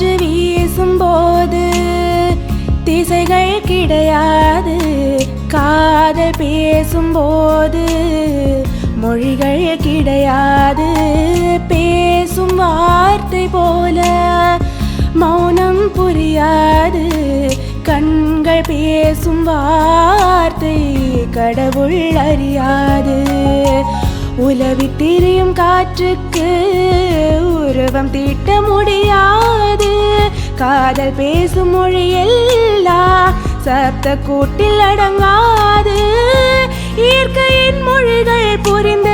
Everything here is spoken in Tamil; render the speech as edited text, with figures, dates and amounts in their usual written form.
காற்று வீசும்போது திசைகள் கிடையாது. காதல் பேசும்போது மொழிகள் கிடையாது. பேசும் வார்த்தை போல மௌனம் புரியாது. கண்கள் பேசும் வார்த்தை கடவுள் அறியாது. உலவி திரியும் காற்றுக்கு உருவம் தீட்ட முடியாது. காதல் பேசும் மொழியெல்லாம் சப்த கூட்டில் அடங்காது. இயற்கையின் மொழிகள் புரிந்து